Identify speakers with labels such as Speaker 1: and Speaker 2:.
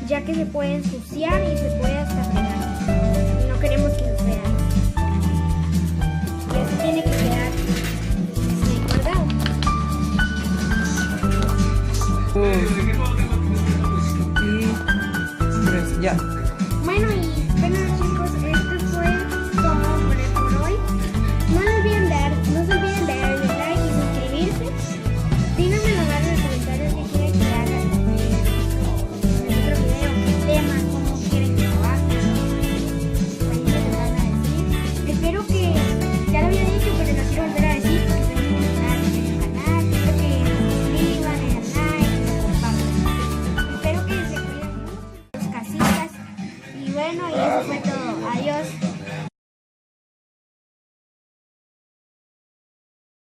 Speaker 1: ya que se puede ensuciar y se puede hasta pegar. No queremos que nos vean. Y así tiene que quedar guardado.
Speaker 2: Y 3, ya.